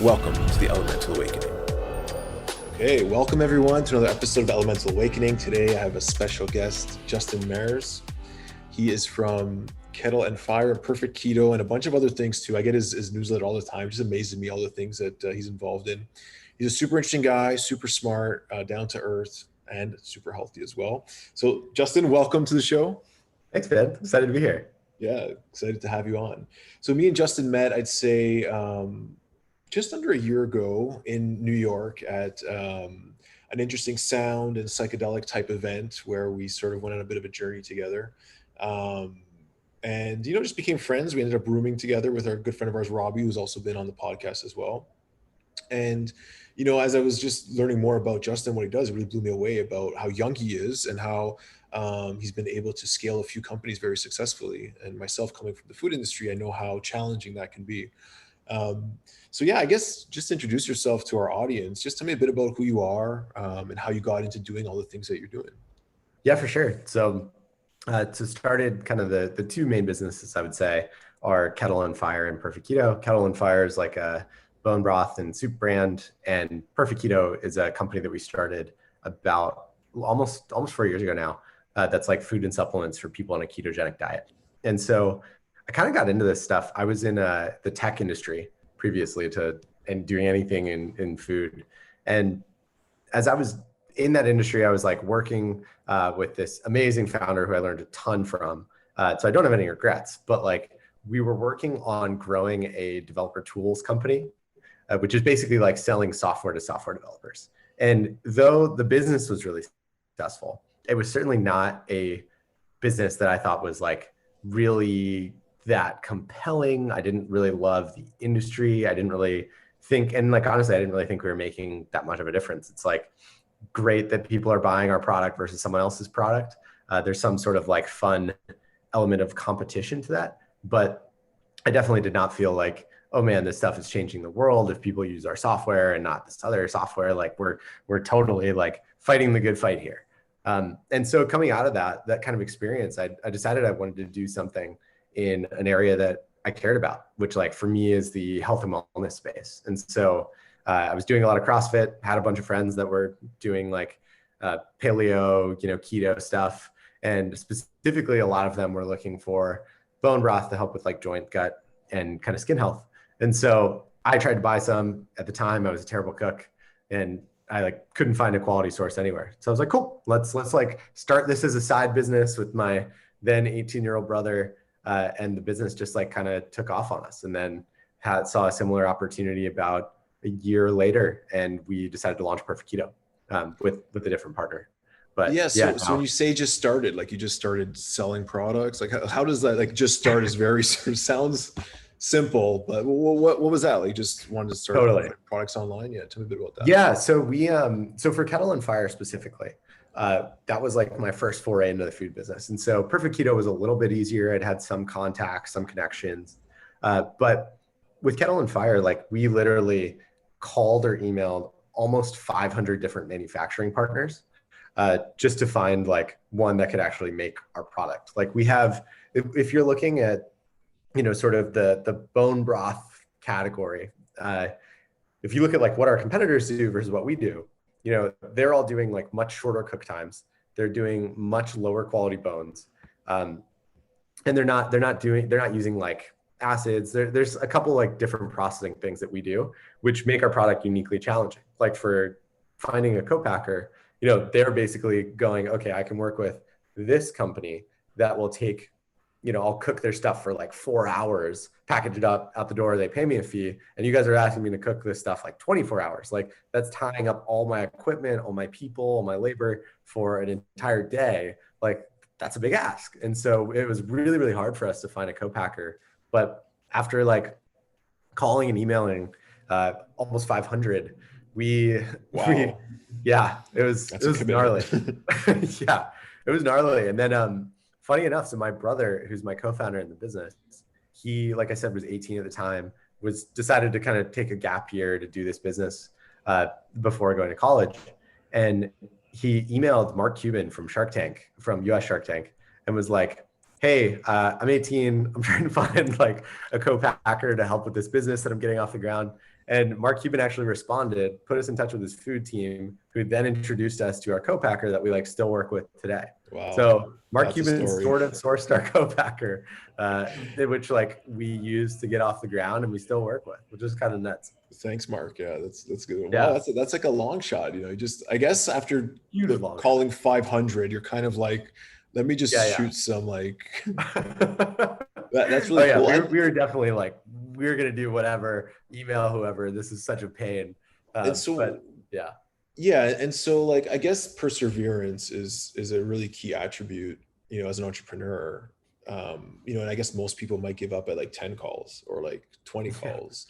Welcome to the Elemental Awakening. Okay, welcome everyone to another episode of Elemental Awakening. Today I have a special guest, Justin Mares. He is from Kettle Fire and Perfect Keto and a bunch of other things too. I get his newsletter all the time. It just amazes me all the things that he's involved in. He's a super interesting guy, super smart, down to earth, and super healthy as well. So Justin, welcome to the show. Thanks, Ben. Excited to be here. Yeah, excited to have you on. So me and Justin met, I'd say, just under a year ago in New York at an interesting sound and psychedelic type event where we sort of went on a bit of a journey together. And, just became friends. We ended up rooming together with our good friend of ours, Robbie, who's also been on the podcast as well. And, as I was just learning more about Justin, what he does, it really blew me away about how young he is and how he's been able to scale a few companies very successfully. And myself coming from the food industry, I know how challenging that can be. So yeah, I guess just introduce yourself to our audience. Just tell me a bit about who you are and how you got into doing all the things that you're doing. Yeah, for sure. So started kind of the two main businesses I would say are Kettle Fire and Perfect Keto. Kettle Fire is like a bone broth and soup brand, and Perfect Keto is a company that we started about almost 4 years ago now. That's like food and supplements for people on a ketogenic diet. And so I kind of got into this stuff. I was in the tech industry previously and doing anything in food. And as I was in that industry, I was like working with this amazing founder who I learned a ton from. So I don't have any regrets, but like we were working on growing a developer tools company, which is basically like selling software to software developers. And though the business was really successful, it was certainly not a business that I thought was like really that compelling. I didn't really love the industry. I didn't really think, and like, honestly, I didn't really think we were making that much of a difference. It's like great that people are buying our product versus someone else's product. There's some sort of like fun element of competition to that. But I definitely did not feel like, oh man, this stuff is changing the world. If people use our software and not this other software, like we're totally like fighting the good fight here. And so coming out of that kind of experience, I decided I wanted to do something in an area that I cared about, which like for me is the health and wellness space. And so I was doing a lot of CrossFit, had a bunch of friends that were doing like paleo, keto stuff. And specifically, a lot of them were looking for bone broth to help with like joint, gut, and kind of skin health. And so I tried to buy some. At the time, I was a terrible cook and I like couldn't find a quality source anywhere. So I was like, cool, let's like start this as a side business with my then 18-year-old brother. And the business just like kind of took off on us, and then saw a similar opportunity about a year later, and we decided to launch Perfect Keto with a different partner. But so when you say just started, like you just started selling products, like how does that like just start is very sounds simple, but what was that? Like you just wanted to start totally. Products online? Yeah, tell me a bit about that. Yeah, so we so for Kettle Fire specifically, that was like my first foray into the food business. And so Perfect Keto was a little bit easier. I'd had some contacts, some connections. But with Kettle Fire, like we literally called or emailed almost 500 different manufacturing partners just to find like one that could actually make our product. Like we have, if you're looking at, sort of the bone broth category, if you look at like what our competitors do versus what we do, they're all doing like much shorter cook times. They're doing much lower quality bones. And they're not using like acids. There's a couple like different processing things that we do, which make our product uniquely challenging. Like for finding a co-packer, they're basically going, okay, I can work with this company that will take, I'll cook their stuff for like 4 hours, package it up out the door, they pay me a fee. And you guys are asking me to cook this stuff like 24 hours. Like that's tying up all my equipment, all my people, all my labor for an entire day. Like that's a big ask. And so it was really, really hard for us to find a co-packer. But after like calling and emailing almost 500, it was gnarly. Yeah, it was gnarly. And then funny enough, so my brother, who's my co-founder in the business, he, like I said, was 18 at the time, decided to kind of take a gap year to do this business before going to college. And he emailed Mark Cuban from US Shark Tank, and was like, hey, I'm 18. I'm trying to find like a co-packer to help with this business that I'm getting off the ground. And Mark Cuban actually responded, put us in touch with his food team, who then introduced us to our co-packer that we like still work with today. Wow, So Mark that's a Cuban story. sort of sourced our co-packer, which like we used to get off the ground and we still work with, which is kind of nuts. Thanks, Mark. Yeah, that's good. Wow, Yeah, that's like a long shot. I guess after huge the long calling 500, you're kind of like, let me just shot. shoot some like Yeah. that's Oh really yeah, cool. we were definitely like, we're gonna do whatever, email whoever. This is such a pain, And so but yeah, yeah, and so like I guess perseverance is a really key attribute, as an entrepreneur. And I guess most people might give up at like 10 calls or like 20 yeah. calls.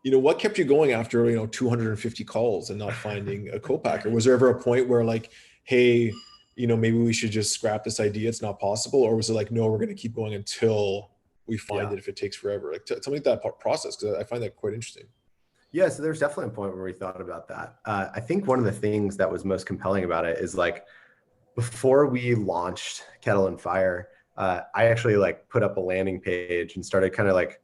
What kept you going after 250 calls and not finding a co-packer? Was there ever a point where like, hey, maybe we should just scrap this idea, it's not possible? Or was it like, no, we're going to keep going until we find Yeah. it, if it takes forever? Like tell me that process, because I find that quite interesting. Yeah, so there's definitely a point where we thought about that. I think one of the things that was most compelling about it is like before we launched Kettle and Fire, I actually like put up a landing page and started kind of like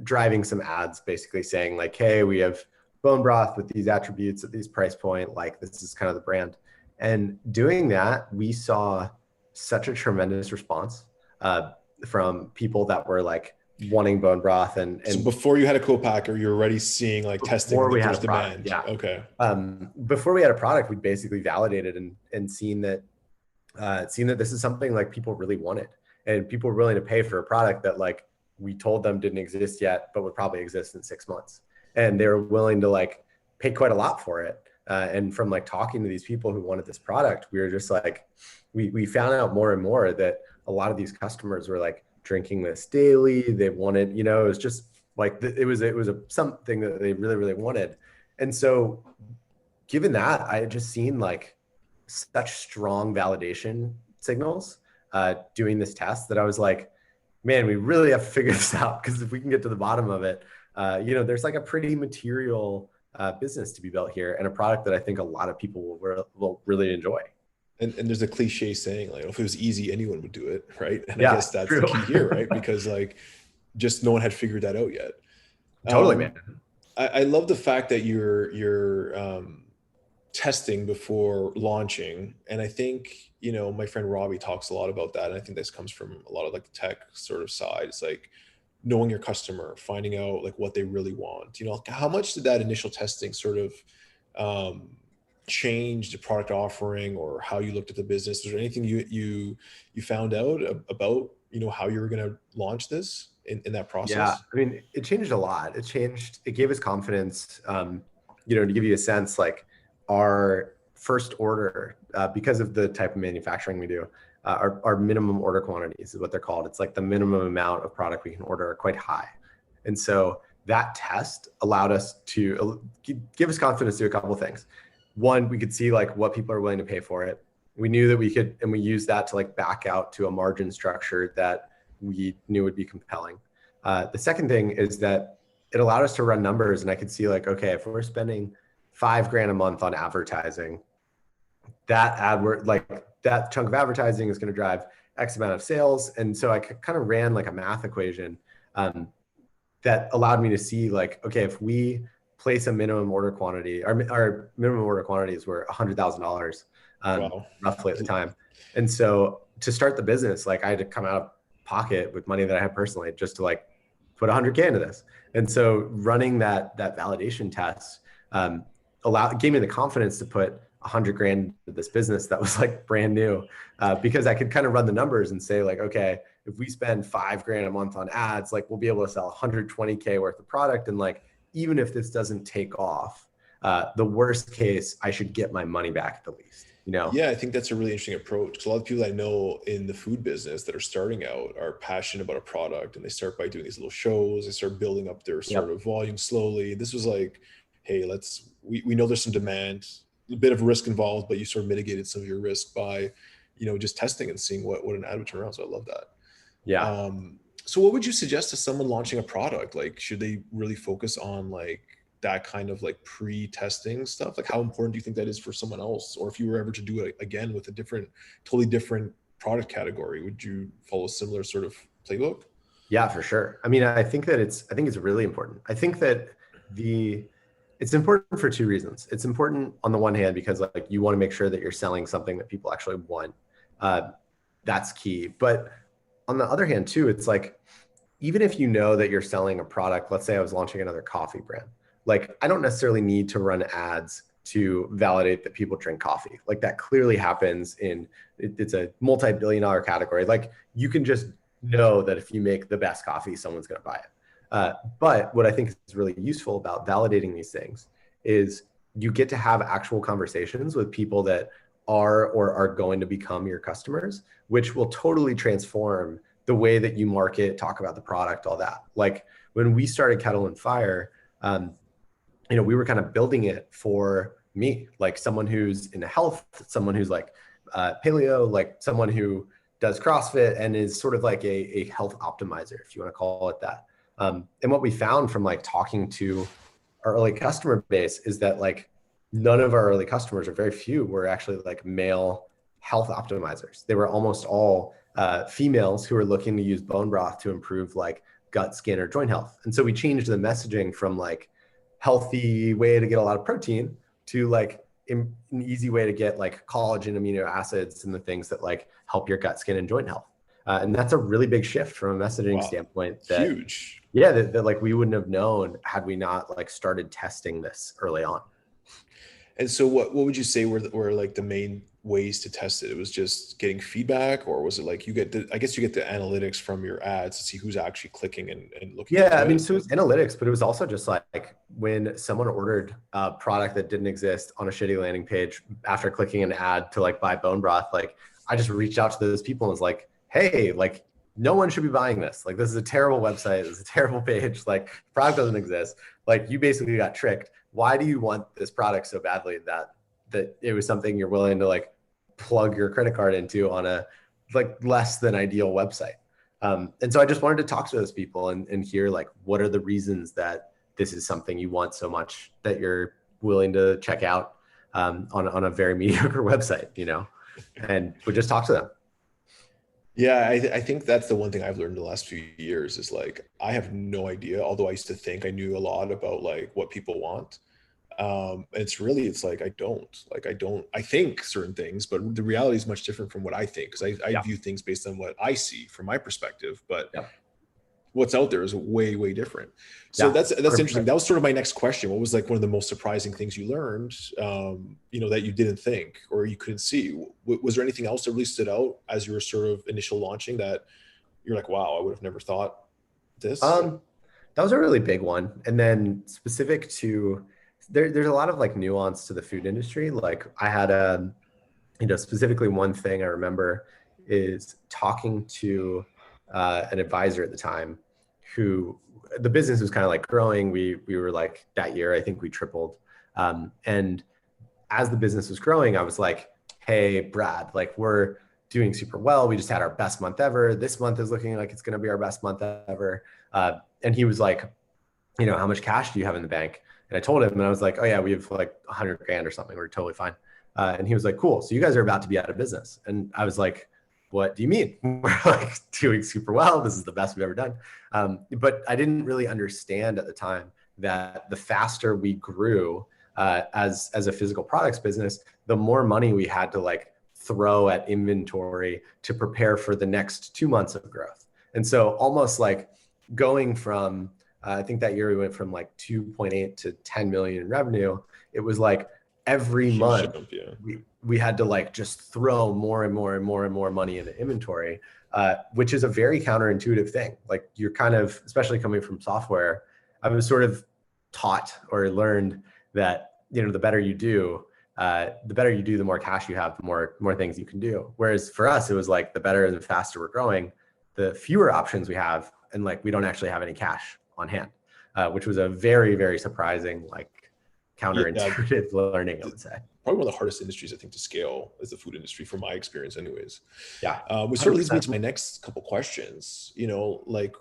driving some ads, basically saying like, hey, we have bone broth with these attributes at these price point, like this is kind of the brand. And doing that, we saw such a tremendous response uh, from people that were like wanting bone broth So and before you had a co-packer, you're already seeing like testing, before like we had there's a product. demand. Yeah. Okay. Before we had a product, we basically validated and seen that this is something like people really wanted and people were willing to pay for a product that like we told them didn't exist yet, but would probably exist in 6 months. And they were willing to like pay quite a lot for it. And from like talking to these people who wanted this product, we were just like, we found out more and more that a lot of these customers were like drinking this daily. They wanted, it was just like, it was something that they really, really wanted. And so given that, I had just seen like such strong validation signals doing this test that I was like, man, we really have to figure this out, because if we can get to the bottom of it, there's like a pretty material business to be built here and a product that I think a lot of people will really enjoy. And there's a cliche saying like, if it was easy, anyone would do it, right? And I Yeah, guess that's the true. key here, right? Because like, just no one had figured that out yet. Totally, man. I love the fact that you're testing before launching, and I think my friend Robbie talks a lot about that, and I think this comes from a lot of like the tech sort of side. It's like knowing your customer, finding out like what they really want. How much did that initial testing sort of um, change the product offering or how you looked at the business? Was there anything you found out about how you were going to launch this in that Yeah, process? I mean, it changed a lot. It gave us confidence, to give you a sense, like our first order, because of the type of manufacturing we do, our minimum order quantities is what they're called. It's like the minimum amount of product we can order are quite high. And so that test allowed us to give us confidence to do a couple of things. One, we could see like what people are willing to pay for it. We knew that we could, and we used that to like back out to a margin structure that we knew would be compelling. The second thing is that it allowed us to run numbers, and I could see like, okay, if we're spending $5,000 a month on advertising, that chunk of advertising is going to drive X amount of sales. And so I kind of ran like a math equation um, that allowed me to see like, okay, if we place a minimum order quantity, our minimum order quantities were $100,000 Wow. roughly at the time. And so to start the business, like I had to come out of pocket with money that I had personally just to like put 100K into this. And so running that validation test gave me the confidence to put 100 grand into this business that was like brand new, because I could kind of run the numbers and say like, okay, if we spend 5 grand a month on ads, like we'll be able to sell 120K worth of product. And like, even if this doesn't take off, the worst case, I should get my money back at the least. Yeah, I think that's a really interesting approach, because a lot of people I know in the food business that are starting out are passionate about a product, and they start by doing these little shows. They start building up their sort Yep. of volume slowly. This was like, hey, we know there's some demand, a bit of risk involved, but you sort of mitigated some of your risk by, just testing and seeing what an ad would turn around. So I love that. Yeah. So what would you suggest to someone launching a product? Like, should they really focus on like that kind of like pre-testing stuff? Like, how important do you think that is for someone else? Or if you were ever to do it again with a totally different product category? Would you follow a similar sort of playbook? Yeah, for sure. I mean, I think it's really important. I think that it's important for two reasons. It's important on the one hand because like you want to make sure that you're selling something that people actually want. Uh, that's key. But on the other hand too, it's like even if you know that you're selling a product, let's say I was launching another coffee brand, like I don't necessarily need to run ads to validate that people drink coffee. Like that clearly happens it's a multi-billion dollar category. Like you can just know that if you make the best coffee, someone's going to buy it. But what I think is really useful about validating these things is you get to have actual conversations with people that are or are going to become your customers, which will totally transform the way that you market, talk about the product, all that. Like when we started Kettle and Fire, we were kind of building it for me, like someone who's into health, someone who's like paleo, like someone who does CrossFit and is sort of like a health optimizer, if you want to call it that. And what we found from like talking to our early customer base is that like none of our early customers, or very few, were actually like male health optimizers. They were almost all females who were looking to use bone broth to improve like gut, skin, or joint health. And so we changed the messaging from like healthy way to get a lot of protein to like an easy way to get like collagen, amino acids, and the things that like help your gut, skin, and joint health. And that's a really big shift from a messaging standpoint. That, huge. Yeah, that like we wouldn't have known had we not like started testing this early on. And so what would you say were like the main ways to test it? It was just getting feedback, or was it like I guess you get the analytics from your ads to see who's actually clicking and looking Yeah, into I mean, it? so it was analytics, but it was also just like when someone ordered a product that didn't exist on a shitty landing page after clicking an ad to like buy bone broth, like I just reached out to those people and was like, hey, like no one should be buying this. Like this is a terrible website. This is a terrible page. Like the product doesn't exist. Like you basically got tricked. Why do you want this product so badly that it was something you're willing to like plug your credit card into on a like less than ideal website? And so I just wanted to talk to those people and hear like, what are the reasons that this is something you want so much that you're willing to check out on a very mediocre website, and we just talk to them. Yeah, I think that's the one thing I've learned in the last few years is like, I have no idea, although I used to think I knew a lot about like what people want. It's like, I think certain things, but the reality is much different from what I think. Cause I view things based on what I see from my perspective, but what's out there is way, way different. So that's interesting. That was sort of my next question. What was like one of the most surprising things you learned, that you didn't think or you couldn't see? Was there anything else that really stood out as you were sort of initial launching that you're like, wow, I would have never thought this? That was a really big one. And then specific to, there's a lot of like nuance to the food industry. Like I had specifically one thing I remember is talking to an advisor at the time who the business was kind of like growing. We were like that year, I think we tripled. And as the business was growing, I was like, hey, Brad, like we're doing super well. We just had our best month ever. This month is looking like it's going to be our best month ever. And he was like, how much cash do you have in the bank? And I told him, and I was like, oh yeah, we have like 100 grand or something. We're totally fine. And he was like, cool. So you guys are about to be out of business. And I was like, what do you mean? We're like doing super well. This is the best we've ever done. But I didn't really understand at the time that the faster we grew as a physical products business, the more money we had to like throw at inventory to prepare for the next 2 months of growth. And so almost like going from, I think that year we went from like 2.8 to 10 million in revenue. It was like every month we had to like just throw more and more and more and more money into inventory, which is a very counterintuitive thing. Like you're kind of, especially coming from software, I was sort of taught or learned that, the better you do, the more cash you have, the more things you can do. Whereas for us, it was like the better and the faster we're growing, the fewer options we have, and like we don't actually have any cash on hand, which was a very, very surprising, like counterintuitive learning, I would say. Probably one of the hardest industries I think to scale is the food industry, from my experience anyways. Yeah. Which sort of leads me to my next couple questions. Like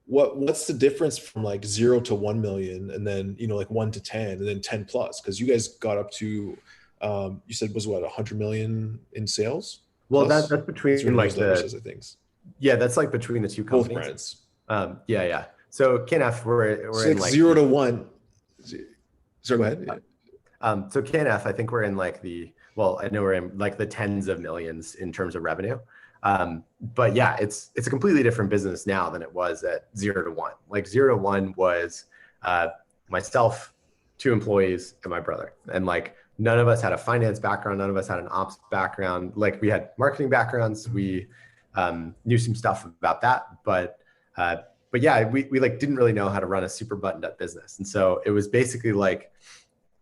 what's the difference from like 0 to 1 million and then, like 1 to 10 and then 10 plus? Because you guys got up to, you said was what, 100 million in sales? Well, plus that's that's your between like newsletter says, I think. yeah, that's like between the two Both companies. brands. Yeah, yeah. So KNF, we're So in like like 0 to 1. Sorry, go ahead. Yeah. so KNF, I think we're in like well, I know we're in like the tens of millions in terms of revenue. But yeah, it's a completely different business now than it was at 0 to 1. Like 0 to 1 was myself, 2 employees, and my brother. And like none of us had a finance background, none of us had an ops background. Like we had marketing backgrounds, we knew some stuff about that, but yeah, we like didn't really know how to run a super buttoned up business. And so it was basically like,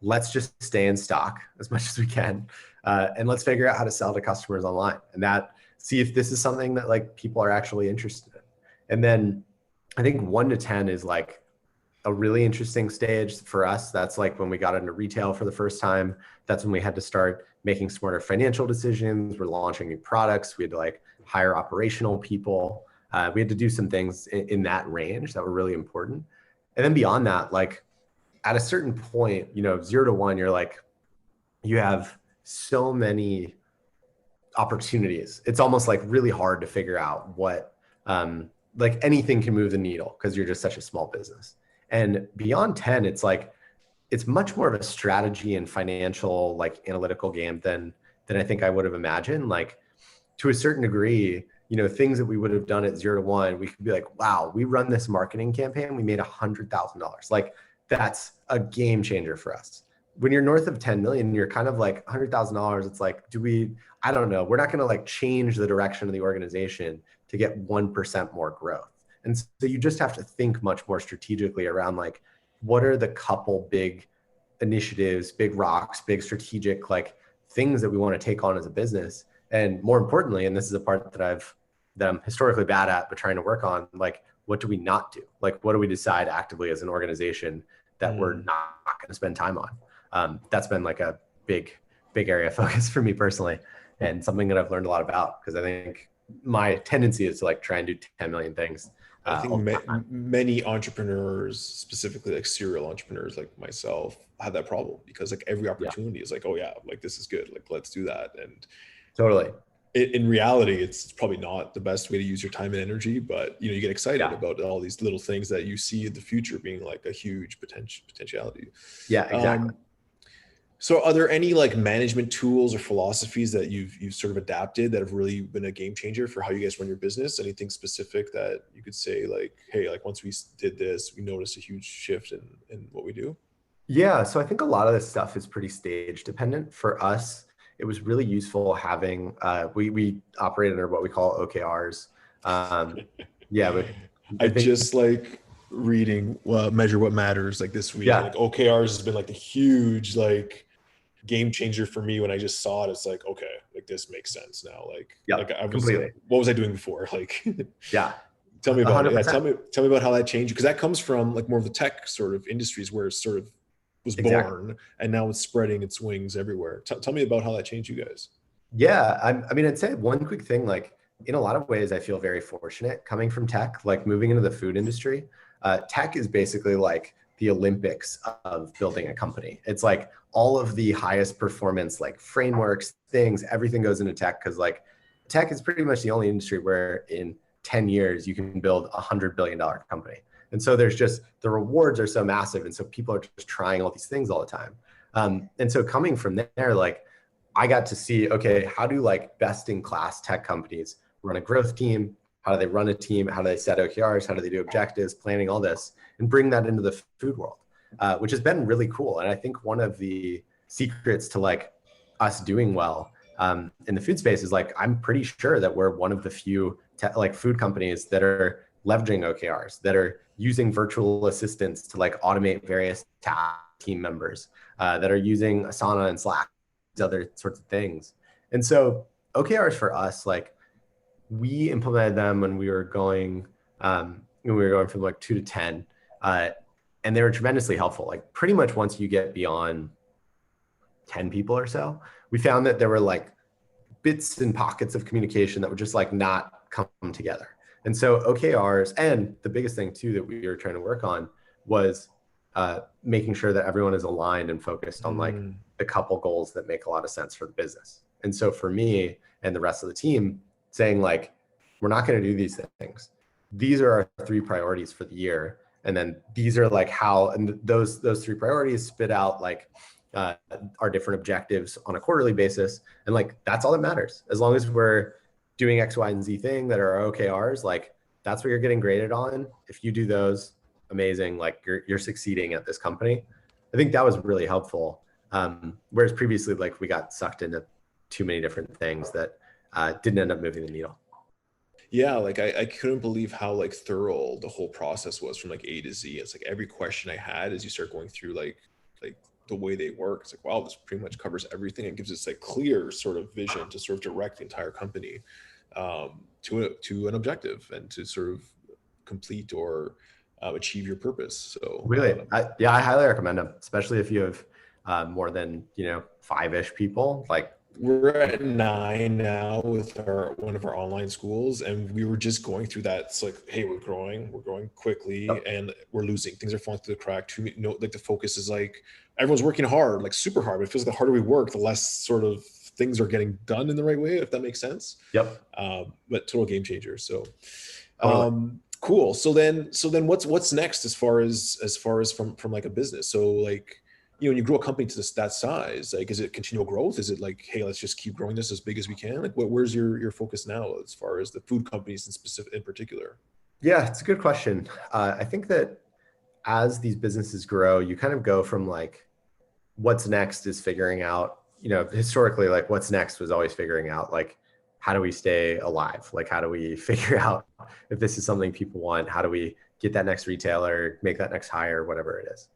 let's just stay in stock as much as we can, and let's figure out how to sell to customers online, and that see if this is something that like people are actually interested in. And then I think 1 to 10 is like a really interesting stage for us. That's like when we got into retail for the first time. That's when we had to start making smarter financial decisions. We're launching new products. We had to like hire operational people. We had to do some things in that range that were really important. And then beyond that, like at a certain point, 0 to 1, you're like, you have so many opportunities. It's almost like really hard to figure out what, like anything can move the needle because you're just such a small business. And beyond 10, it's like, it's much more of a strategy and financial, like analytical game than I think I would have imagined. Like to a certain degree, things that we would have done at 0 to 1, we could be like, wow, we run this marketing campaign, we made $100,000. Like that's a game changer for us. When you're north of 10 million, you're kind of like $100,000. It's like, I don't know. We're not going to like change the direction of the organization to get 1% more growth. And so you just have to think much more strategically around like, what are the couple big initiatives, big rocks, big strategic like things that we want to take on as a business. And more importantly, and this is a part that I'm historically bad at, but trying to work on, like, what do we not do? Like, what do we decide actively as an organization that we're not going to spend time on? That's been like a big area of focus for me personally, and something that I've learned a lot about, because I think my tendency is to like try and do 10 million things. I think many entrepreneurs, specifically like serial entrepreneurs like myself, have that problem because like every opportunity is like, oh yeah, like this is good, like let's do that. And totally, in reality, it's probably not the best way to use your time and energy, but you get excited about all these little things that you see in the future being like a huge potentiality. Yeah, exactly. So are there any like management tools or philosophies that you've sort of adapted that have really been a game changer for how you guys run your business? Anything specific that you could say like, hey, like once we did this, we noticed a huge shift in what we do? Yeah, so I think a lot of this stuff is pretty stage dependent. For us, it was really useful having, we operate under what we call OKRs. Yeah, but I just like reading Measure What Matters like this week. Yeah. Like OKRs has been like the huge like game changer for me. When I just saw it, it's like, okay, like this makes sense now. Like, like I was, what was I doing before? Like, yeah. Tell me about 100%. it. Yeah, tell me about how that changed, because that comes from like more of the tech sort of industries where it sort of was born, and now it's spreading its wings everywhere. Tell me about how that changed you guys. Yeah, I mean, I'd say one quick thing, like in a lot of ways, I feel very fortunate coming from tech, like moving into the food industry. Tech is basically like the Olympics of building a company. It's like all of the highest performance, like frameworks, things, everything goes into tech, because like tech is pretty much the only industry where in 10 years you can build $100 billion company. And so there's just, the rewards are so massive. And so people are just trying all these things all the time. And so coming from there, like I got to see, okay, how do like best in class tech companies run a growth team? How do they run a team? How do they set OKRs? How do they do objectives, planning, all this, and bring that into the food world, which has been really cool. And I think one of the secrets to like us doing well in the food space is like, I'm pretty sure that we're one of the few like food companies that are leveraging OKRs, that are using virtual assistants to like automate various team members, that are using Asana and Slack, other sorts of things. And so OKRs for us, like we implemented them when we were going from like 2 to 10, and they were tremendously helpful. Like pretty much once you get beyond 10 people or so, we found that there were like bits and pockets of communication that would just like not come together. And so OKRs, and the biggest thing too that we were trying to work on was making sure that everyone is aligned and focused on like the couple goals that make a lot of sense for the business. And so for me, and the rest of the team, saying like, we're not going to do these things. These are our 3 priorities for the year. And then these are like how, and those 3 priorities spit out like our different objectives on a quarterly basis. And like, that's all that matters. As long as we're doing X, Y, and Z thing that are OKRs, like that's what you're getting graded on. If you do those, amazing, like you're succeeding at this company. I think that was really helpful. Whereas previously, like we got sucked into too many different things that didn't end up moving the needle. Yeah, like I couldn't believe how like thorough the whole process was from like A to Z. It's like every question I had as you start going through like the way they work, it's like, wow, this pretty much covers everything and gives us like clear sort of vision to sort of direct the entire company to an objective and to sort of complete or achieve your purpose. So Really, I highly recommend them, especially if you have more than 5-ish people. Like we're at 9 now with one of our online schools, and we were just going through that. It's like, hey, we're growing quickly, and we're losing. Things are falling through the crack. Like the focus is like everyone's working hard, like super hard. But it feels like the harder we work, the less sort of things are getting done in the right way, if that makes sense. Yep. But total game changer. So, cool. So then what's next as far as from like a business? So like, when you grow a company to that size, like, is it continual growth? Is it like, hey, let's just keep growing this as big as we can? Like, where's your focus now as far as the food companies in particular? Yeah, it's a good question. I think that as these businesses grow, you kind of go from like, what's next is figuring out, historically, like what's next was always figuring out like, how do we stay alive? Like, how do we figure out if this is something people want? How do we get that next retailer, make that next hire, whatever it is?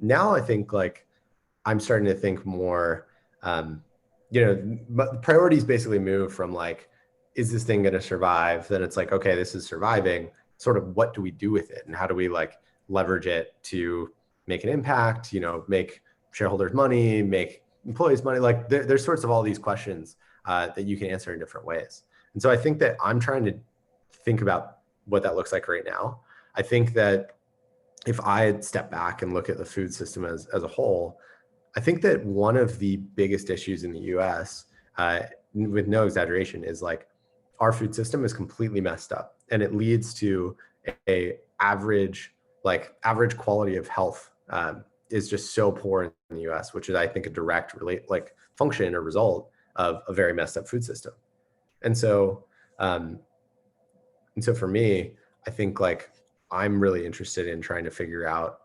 Now I think like I'm starting to think more, priorities basically move from like, is this thing going to survive? Then it's like, okay, this is surviving. Sort of what do we do with it? And how do we like leverage it to make an impact, make shareholders money, make employees money? Like there's sorts of all these questions that you can answer in different ways. And so I think that I'm trying to think about what that looks like right now. I think that if I step back and look at the food system as a whole, I think that one of the biggest issues in the US, with no exaggeration, is like our food system is completely messed up, and it leads to a average quality of health is just so poor in the US, which is, I think, a direct function or result of a very messed up food system. And so for me, I think like I'm really interested in trying to figure out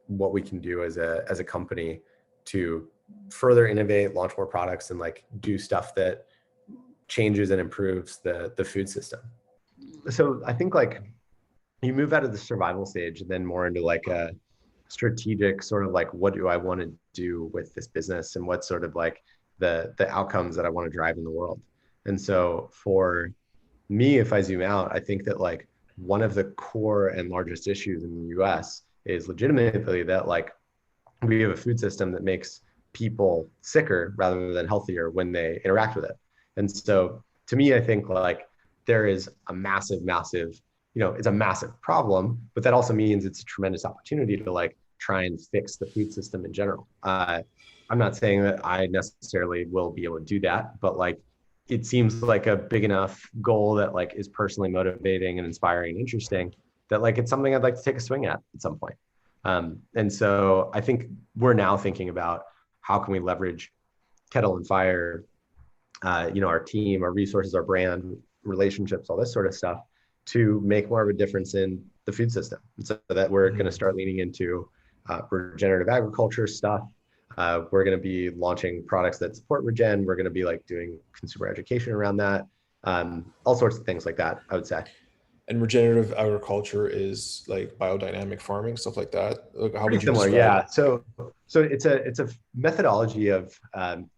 what we can do as a company to further innovate, launch more products, and like do stuff that changes and improves the food system. So I think like you move out of the survival stage and then more into like a strategic sort of like, what do I want to do with this business, and what's sort of like the outcomes that I want to drive in the world. And so for me, if I zoom out, I think that like one of the core and largest issues in the US is legitimately that like we have a food system that makes people sicker rather than healthier when they interact with it. And so to me, I think like there is a massive, it's a massive problem, but that also means it's a tremendous opportunity to like try and fix the food system in general. I'm not saying that I necessarily will be able to do that, but like it seems like a big enough goal that like is personally motivating and inspiring and interesting that like it's something I'd like to take a swing at some point. And so I think we're now thinking about how can we leverage Kettle and Fire, our team, our resources, our brand, relationships, all this sort of stuff to make more of a difference in the food system. And so that we're going to start leaning into regenerative agriculture stuff. We're going to be launching products that support regen. We're going to be like doing consumer education around that. All sorts of things like that, I would say. And regenerative agriculture is like biodynamic farming, stuff like that. Like, how would you similar, describe yeah. So it's a methodology of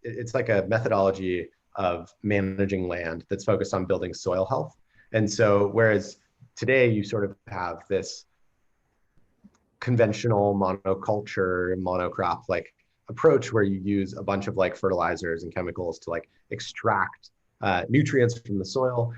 it's like a methodology of managing land that's focused on building soil health. And so whereas today you sort of have this conventional monoculture, monocrop like approach where you use a bunch of like fertilizers and chemicals to like extract nutrients from the soil,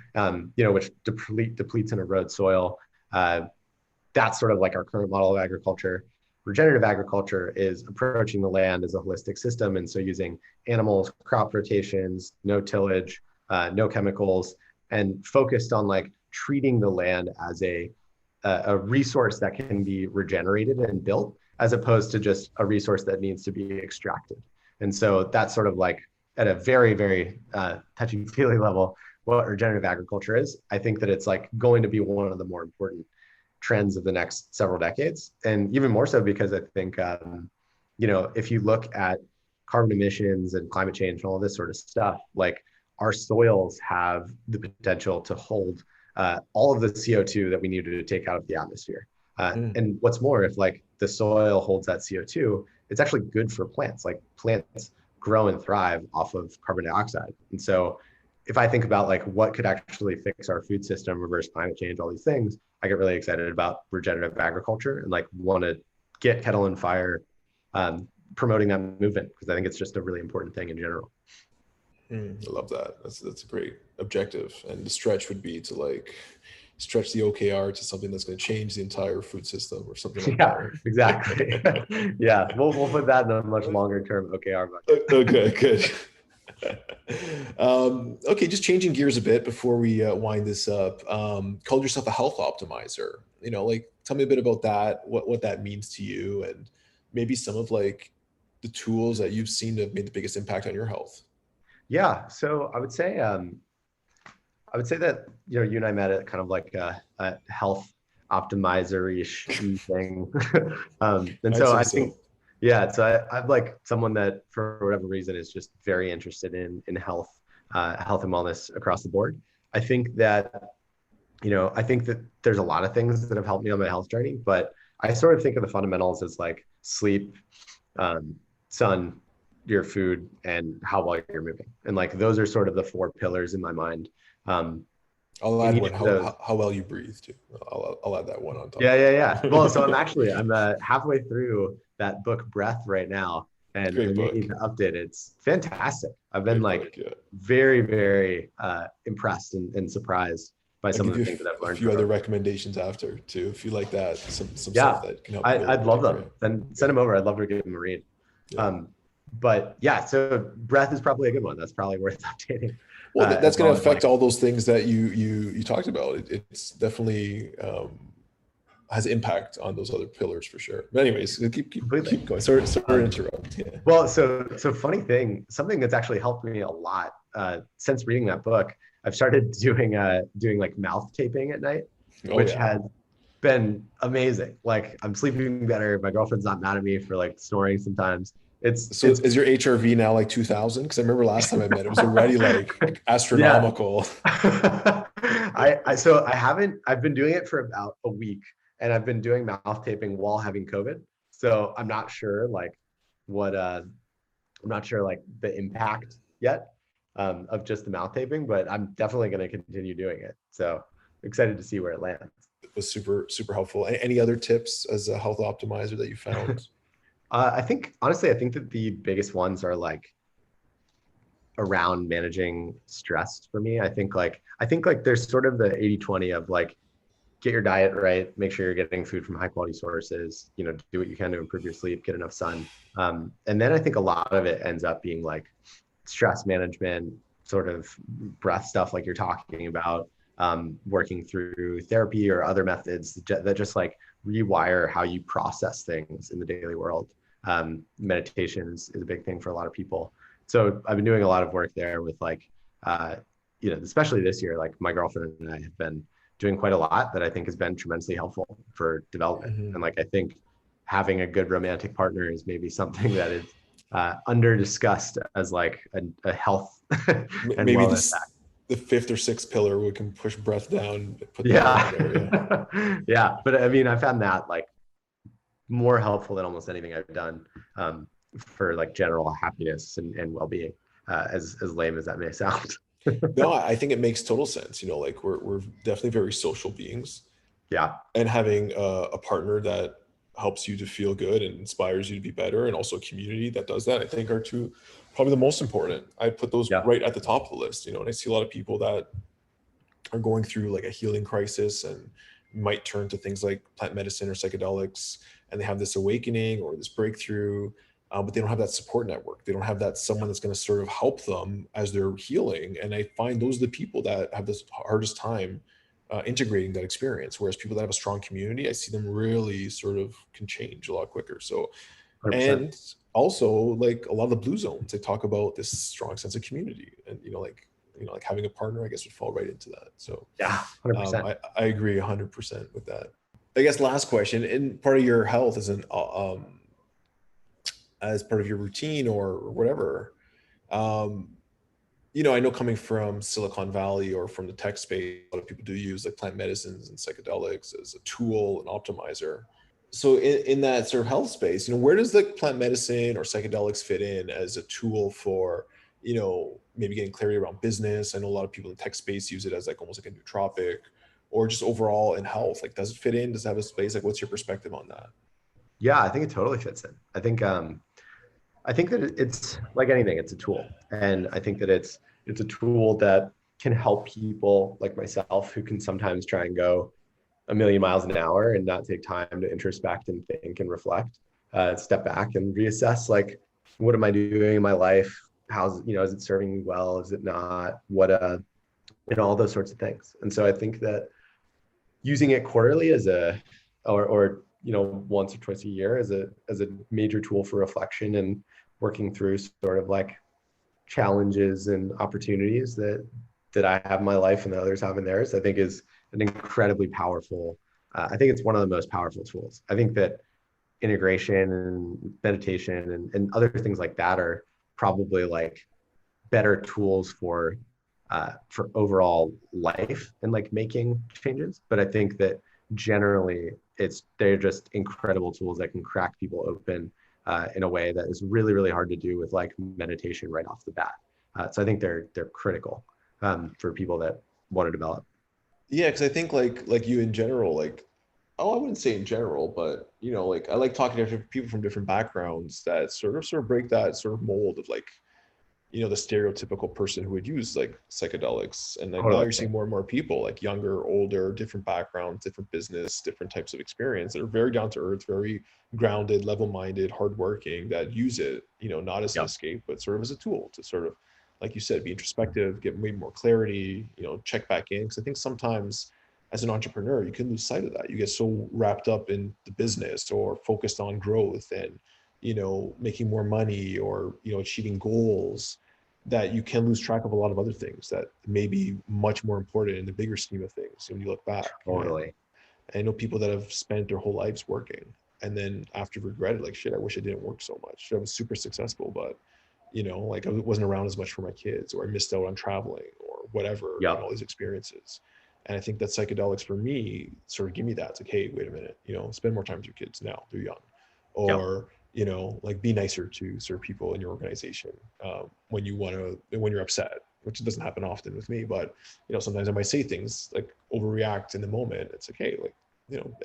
which depletes and erodes soil. That's sort of like our current model of agriculture. regenerative agriculture is approaching the land as a holistic system. And so using animals, crop rotations, no tillage, no chemicals, and focused on like treating the land as a resource that can be regenerated and built, as opposed to just a resource that needs to be extracted. And so that's sort of like at a very, very touchy-feely level, what regenerative agriculture is. I think that it's like going to be one of the more important trends of the next several decades. And even more so because I think, if you look at carbon emissions and climate change and all this sort of stuff, like our soils have the potential to hold all of the CO2 that we need to take out of the atmosphere. And what's more, if like the soil holds that CO2, it's actually good for plants. Like plants grow and thrive off of carbon dioxide. And so if I think about like what could actually fix our food system, reverse climate change, all these things, I get really excited about regenerative agriculture and like want to get Kettle and Fire promoting that movement, because I think it's just a really important thing in general. I love that. That's a great objective. And the stretch would be to like stretch the OKR to something that's going to change the entire food system or something like that. Right? Exactly. Yeah, we'll put that in a much longer term OKR bucket. Okay, good. Okay, just changing gears a bit before we wind this up. Called yourself a health optimizer. Like tell me a bit about that, what that means to you, and maybe some of like the tools that you've seen that have made the biggest impact on your health. Yeah, so I would say that you and I met at kind of like a health optimizer-ish thing, and so I think, yeah. So I'm like someone that for whatever reason is just very interested in health, health and wellness across the board. I think that there's a lot of things that have helped me on my health journey, but I sort of think of the fundamentals as like sleep, sun, your food, and how well you're moving. And like those are sort of the 4 pillars in my mind. I'll add one, how well you breathe too. I'll add that one on top. Yeah. Well, so I'm halfway through that book Breath right now, and I need to update it. It's fantastic. I've been very, very impressed and surprised by some of the things that I've learned. A few other recommendations after too, if you like that, some stuff that can help. I'd love them. Then send them over. I'd love to give them a read. Yeah. But yeah, so Breath is probably a good one. That's probably worth updating. Well, that's going to affect all those things that you talked about. It's definitely has impact on those other pillars for sure. But anyways, keep going. Sorry to interrupt. Yeah. Well, so funny thing, something that's actually helped me a lot since reading that book. I've started doing like mouth taping at night, which has been amazing. Like I'm sleeping better. My girlfriend's not mad at me for like snoring sometimes. Is your HRV now like 2000? Because I remember last time I met, it was already like astronomical. Yeah. I've been doing it for about a week, and I've been doing mouth taping while having COVID. So I'm not sure like the impact yet of just the mouth taping, but I'm definitely going to continue doing it. So excited to see where it lands. It was super, super helpful. Any other tips as a health optimizer that you found? I think that the biggest ones are like around managing stress for me. I think there's sort of the 80-20 of like, get your diet right, make sure you're getting food from high quality sources, do what you can to improve your sleep, get enough sun. And then I think a lot of it ends up being like stress management, sort of breath stuff like you're talking about, working through therapy or other methods that just like rewire how you process things in the daily world. Meditation is a big thing for a lot of people. So I've been doing a lot of work there with like, especially this year, like my girlfriend and I have been doing quite a lot that I think has been tremendously helpful for development. Mm-hmm. And like, I think having a good romantic partner is maybe something that is under discussed as like a health and maybe the 5th or 6th pillar we can push breath down. Yeah. But I mean, I found that like more helpful than almost anything I've done for like general happiness and well-being, as lame as that may sound. No, I think it makes total sense. Like we're definitely very social beings. Yeah. And having a partner that helps you to feel good and inspires you to be better, and also a community that does that, I think are probably the most important. I put those right at the top of the list, and I see a lot of people that are going through like a healing crisis and might turn to things like plant medicine or psychedelics. and they have this awakening or this breakthrough, but they don't have that support network. They don't have that someone that's going to sort of help them as they're healing. And I find those are the people that have this hardest time integrating that experience. Whereas people that have a strong community, I see them really sort of can change a lot quicker. So, 100%. and also like a lot of the blue zones, they talk about this strong sense of community, and like having a partner, I guess, would fall right into that. So Yeah, 100%. I agree 100% with that. I guess last question, and part of your health is as part of your routine or whatever. Um, I know coming from Silicon Valley or from the tech space, a lot of people do use like plant medicines and psychedelics as a tool and optimizer. So in that sort of health space, where does the plant medicine or psychedelics fit in as a tool for, maybe getting clarity around business? I know a lot of people in the tech space use it as like almost like a nootropic, or just overall in health. Like, does it fit in? Does it have a space? Like, what's your perspective on that? Yeah, I think it totally fits in. I think that it's like anything, it's a tool. And I think that it's a tool that can help people like myself who can sometimes try and go a million miles an hour and not take time to introspect and think and reflect, step back and reassess, like, what am I doing in my life? Is it serving me well? Is it not? All those sorts of things. And so I think that using it quarterly or once or twice a year as a major tool for reflection and working through sort of like challenges and opportunities that I have in my life and that others have in theirs, I think is an incredibly powerful. I think it's one of the most powerful tools. I think that integration and meditation and other things like that are probably like better tools for overall life and like making changes. But I think that generally they're just incredible tools that can crack people open in a way that is really, really hard to do with like meditation right off the bat. So I think they're critical for people that want to develop. Yeah, because I think like you in general, like, oh, I wouldn't say in general, but like I like talking to different people from different backgrounds that sort of break that sort of mold of like, the stereotypical person who would use like psychedelics. And like now Totally. you're seeing more and more people, like younger, older, different backgrounds, different business, different types of experience that are very down to earth, very grounded, level-minded, hardworking, that use it, not as an escape, but sort of as a tool to sort of, like you said, be introspective, get way more clarity, check back in. Because I think sometimes as an entrepreneur, you can lose sight of that. You get so wrapped up in the business or focused on growth and, making more money or, achieving goals, that you can lose track of a lot of other things that may be much more important in the bigger scheme of things when you look back. Totally. And I know people that have spent their whole lives working and then after regretted, like, shit, I wish I didn't work so much. I was super successful, but like I wasn't around as much for my kids, or I missed out on traveling or whatever, and all these experiences. And I think that psychedelics for me sort of give me that. It's like, hey, wait a minute, spend more time with your kids now, they're young. Or like be nicer to certain people in your organization when you're upset, which doesn't happen often with me, but sometimes I might say things like overreact in the moment. It's like, hey, like,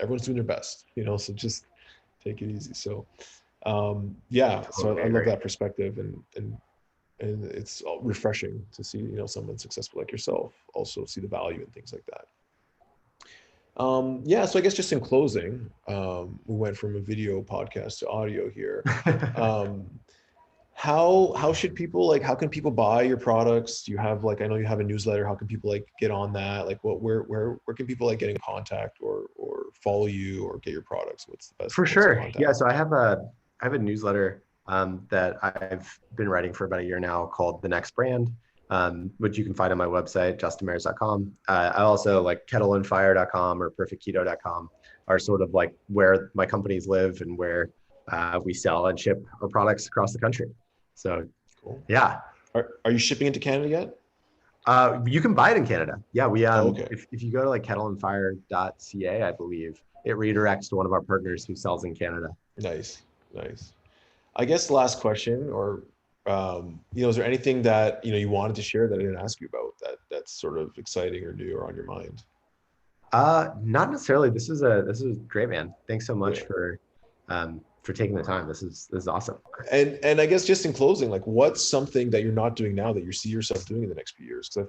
everyone's doing their best, so just take it easy. So so I love that perspective, and it's refreshing to see someone successful like yourself also see the value in things like that. So I guess just in closing, we went from a video podcast to audio here. How should people, like, how can people buy your products? Do you have, like, I know you have a newsletter. How can people like get on that? Like, where can people like get in contact or follow you or get your products? What's the best? For sure. Yeah. So I have a newsletter that I've been writing for about a year now called The Next Brand, which you can find on my website, justinmares.com. I also like kettleandfire.com or perfectketo.com are sort of like where my companies live and where we sell and ship our products across the country. So cool. Yeah. Are you shipping into Canada yet? You can buy it in Canada. Yeah, we okay. If you go to like kettleandfire.ca, I believe it redirects to one of our partners who sells in Canada. Nice. I guess the last question, or is there anything that you wanted to share that I didn't ask you about that's sort of exciting or new or on your mind? Not necessarily. This is great, man. Thanks so much for taking the time. This is awesome. And I guess just in closing, like, what's something that you're not doing now that you see yourself doing in the next few years? Because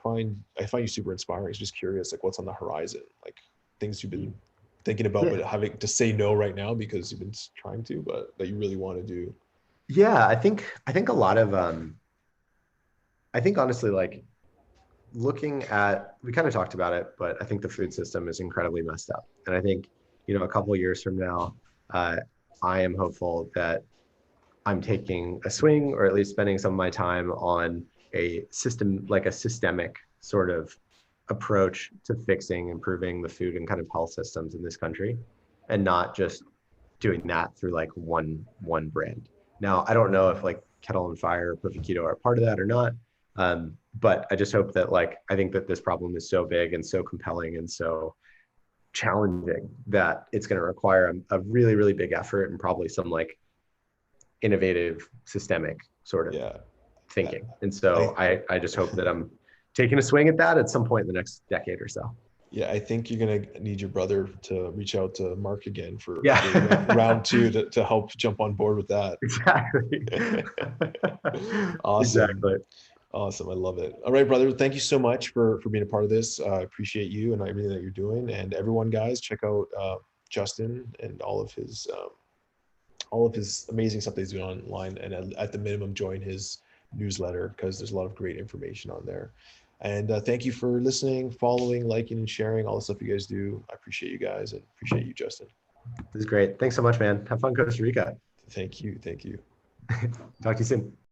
I find you super inspiring. It's just curious, like, what's on the horizon, like things you've been thinking about, Yeah. but having to say no right now because you've been trying to, but that you really want to do? Yeah, I think a lot of I think honestly, like looking at, we kind of talked about it, but I think the food system is incredibly messed up. And I think, you know, a couple of years from now, uh, I am hopeful that I'm taking a swing, or at least spending some of my time on a system, like a systemic sort of approach to fixing, improving the food and kind of health systems in this country, and not just doing that through like one brand. Now, I don't know if like Kettle and Fire or Perfect Keto are part of that or not. But I just hope that, like, I think that this problem is so big and so compelling and so challenging that it's going to require a really, really big effort and probably some like innovative, systemic sort of Yeah. thinking. And so I, I just hope that I'm taking a swing at that at some point in the next decade or so. yeah, I think you're gonna need your brother to reach out to Mark again Yeah, for round two to help jump on board with that. exactly. Awesome. Exactly. Awesome. I love it. All right, brother. Thank you so much for being a part of this. I appreciate you and everything that you're doing. And everyone, guys, check out Justin and all of his amazing stuff that he's doing online. And at the minimum, join his newsletter because there's a lot of great information on there. And thank you for listening, following, liking, and sharing all the stuff you guys do. I appreciate you guys and appreciate you, Justin. This is great. Thanks so much, man. Have fun, Costa Rica. Thank you. Thank you. Talk to you soon.